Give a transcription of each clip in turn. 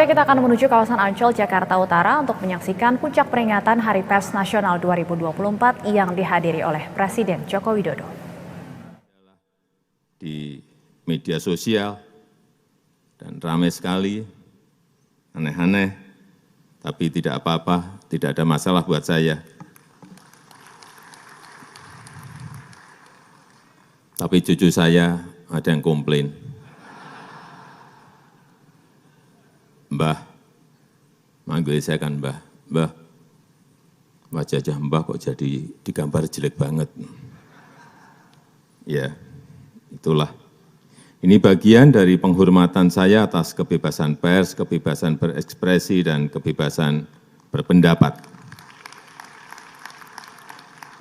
Selanjutnya kita akan menuju kawasan Ancol, Jakarta Utara untuk menyaksikan puncak peringatan Hari Pers Nasional 2024 yang dihadiri oleh Presiden Joko Widodo. Di media sosial dan ramai sekali, aneh-aneh, tapi tidak apa-apa, tidak ada masalah buat saya. Tapi cucu saya ada yang komplain. Mbah, manggil saya kan Mbah, wajah Mbah kok jadi digambar jelek banget. Ya, itulah. Ini bagian dari penghormatan saya atas kebebasan pers, kebebasan berekspresi, dan kebebasan berpendapat.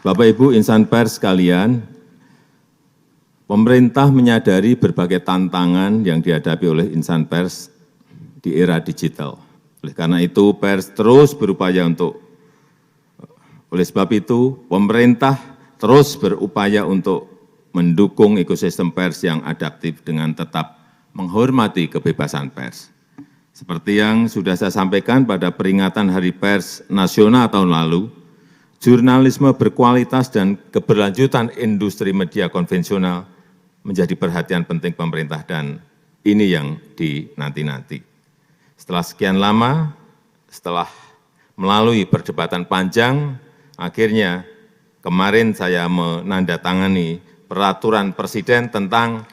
Bapak Ibu insan pers sekalian, pemerintah menyadari berbagai tantangan yang dihadapi oleh insan pers di era digital. Oleh karena itu, pers terus berupaya oleh sebab itu, pemerintah terus berupaya untuk mendukung ekosistem pers yang adaptif dengan tetap menghormati kebebasan pers. Seperti yang sudah saya sampaikan pada peringatan Hari Pers Nasional tahun lalu, jurnalisme berkualitas dan keberlanjutan industri media konvensional menjadi perhatian penting pemerintah dan ini yang dinanti-nanti. Setelah sekian lama, setelah melalui perdebatan panjang, akhirnya kemarin saya menandatangani peraturan Presiden tentang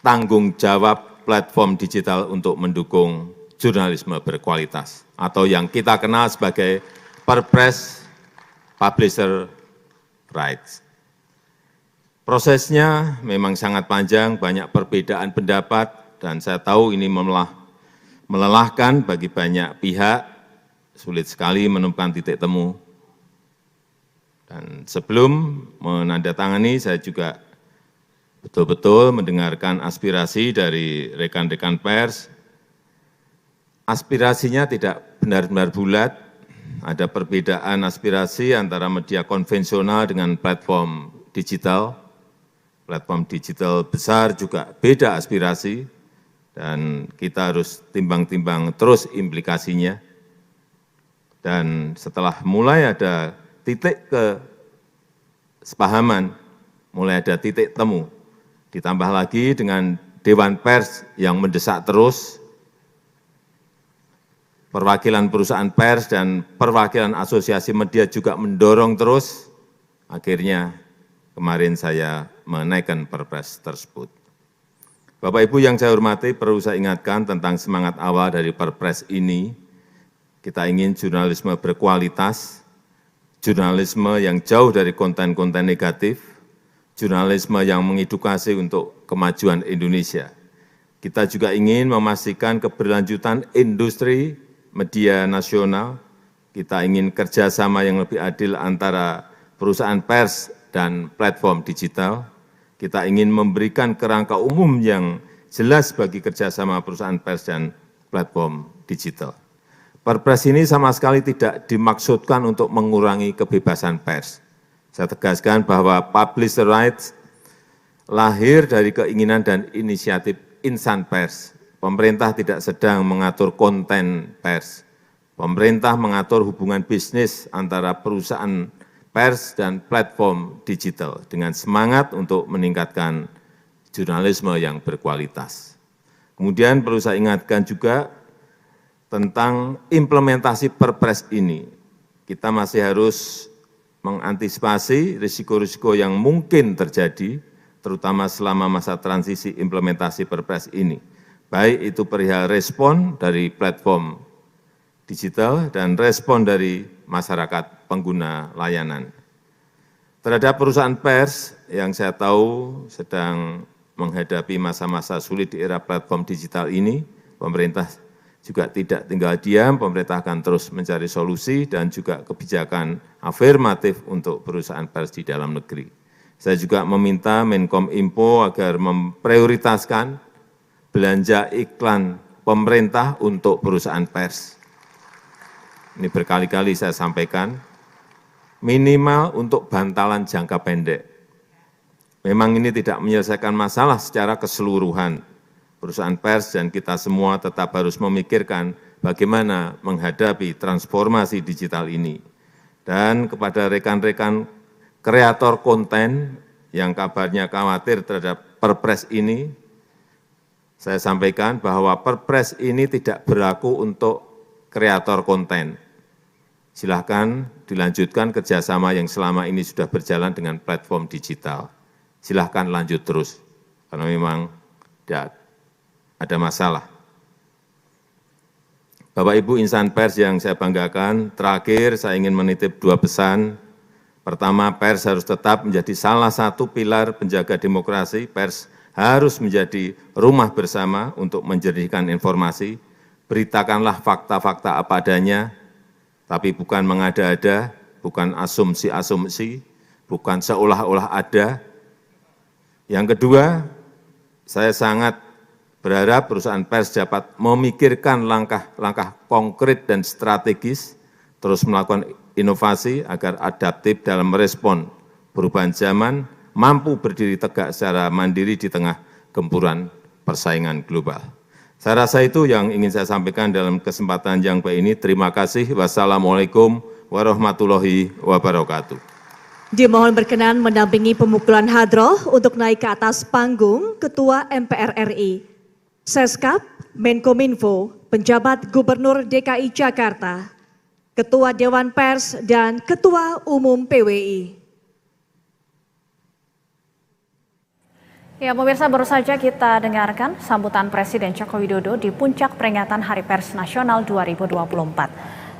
tanggung jawab platform digital untuk mendukung jurnalisme berkualitas, atau yang kita kenal sebagai Perpres Publisher Rights. Prosesnya memang sangat panjang, banyak perbedaan pendapat, dan saya tahu ini melelahkan bagi banyak pihak, sulit sekali menemukan titik temu. Dan sebelum menandatangani, saya juga betul-betul mendengarkan aspirasi dari rekan-rekan pers. Aspirasinya tidak benar-benar bulat, ada perbedaan aspirasi antara media konvensional dengan platform digital. Platform digital besar juga beda aspirasi, dan kita harus timbang-timbang terus implikasinya. Dan setelah mulai ada titik kesepahaman, mulai ada titik temu, ditambah lagi dengan Dewan Pers yang mendesak terus, perwakilan perusahaan pers dan perwakilan asosiasi media juga mendorong terus, akhirnya kemarin saya menaikkan Perpres tersebut. Bapak Ibu yang saya hormati, perlu saya ingatkan tentang semangat awal dari Perpres ini. Kita ingin jurnalisme berkualitas, jurnalisme yang jauh dari konten-konten negatif, jurnalisme yang mengedukasi untuk kemajuan Indonesia. Kita juga ingin memastikan keberlanjutan industri media nasional. Kita ingin kerjasama yang lebih adil antara perusahaan pers dan platform digital. Kita ingin memberikan kerangka umum yang jelas bagi kerjasama perusahaan pers dan platform digital. Perpres ini sama sekali tidak dimaksudkan untuk mengurangi kebebasan pers. Saya tegaskan bahwa publisher rights lahir dari keinginan dan inisiatif insan pers. Pemerintah tidak sedang mengatur konten pers. Pemerintah mengatur hubungan bisnis antara perusahaan pers dan platform digital dengan semangat untuk meningkatkan jurnalisme yang berkualitas. Kemudian perlu saya ingatkan juga tentang implementasi Perpres ini. Kita masih harus mengantisipasi risiko-risiko yang mungkin terjadi, terutama selama masa transisi implementasi Perpres ini. Baik itu perihal respon dari platform digital dan respon dari masyarakat pengguna layanan. Terhadap perusahaan pers yang saya tahu sedang menghadapi masa-masa sulit di era platform digital ini, pemerintah juga tidak tinggal diam, pemerintah akan terus mencari solusi dan juga kebijakan afirmatif untuk perusahaan pers di dalam negeri. Saya juga meminta Menkominfo agar memprioritaskan belanja iklan pemerintah untuk perusahaan pers. Ini berkali-kali saya sampaikan, minimal untuk bantalan jangka pendek. Memang ini tidak menyelesaikan masalah secara keseluruhan. Perusahaan pers dan kita semua tetap harus memikirkan bagaimana menghadapi transformasi digital ini. Dan kepada rekan-rekan kreator konten yang kabarnya khawatir terhadap Perpres ini, saya sampaikan bahwa Perpres ini tidak berlaku untuk kreator konten. Silahkan dilanjutkan kerjasama yang selama ini sudah berjalan dengan platform digital. Silahkan lanjut terus, karena memang tidak ada masalah. Bapak Ibu insan pers yang saya banggakan, terakhir saya ingin menitip 2 pesan. Pertama, pers harus tetap menjadi salah satu pilar penjaga demokrasi. Pers harus menjadi rumah bersama untuk menjernihkan informasi. Beritakanlah fakta-fakta apa adanya, tapi bukan mengada-ada, bukan asumsi-asumsi, bukan seolah-olah ada. Yang kedua, saya sangat berharap perusahaan pers dapat memikirkan langkah-langkah konkret dan strategis, terus melakukan inovasi agar adaptif dalam merespon perubahan zaman, mampu berdiri tegak secara mandiri di tengah gempuran persaingan global. Saya rasa itu yang ingin saya sampaikan dalam kesempatan yang baik ini. Terima kasih. Wassalamualaikum warahmatullahi wabarakatuh. Dimohon berkenan mendampingi pemukulan hadroh untuk naik ke atas panggung Ketua MPR RI, Seskap, Menkominfo, Penjabat Gubernur DKI Jakarta, Ketua Dewan Pers, dan Ketua Umum PWI. Ya, pemirsa, baru saja kita dengarkan sambutan Presiden Joko Widodo di puncak peringatan Hari Pers Nasional 2024.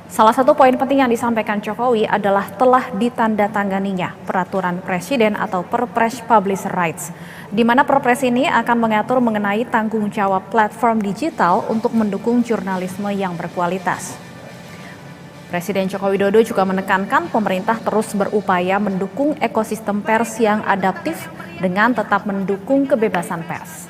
Salah satu poin penting yang disampaikan Jokowi adalah telah ditandatanganinya Peraturan Presiden atau Perpres Publisher Rights, di mana Perpres ini akan mengatur mengenai tanggung jawab platform digital untuk mendukung jurnalisme yang berkualitas. Presiden Joko Widodo juga menekankan pemerintah terus berupaya mendukung ekosistem pers yang adaptif dengan tetap mendukung kebebasan pers.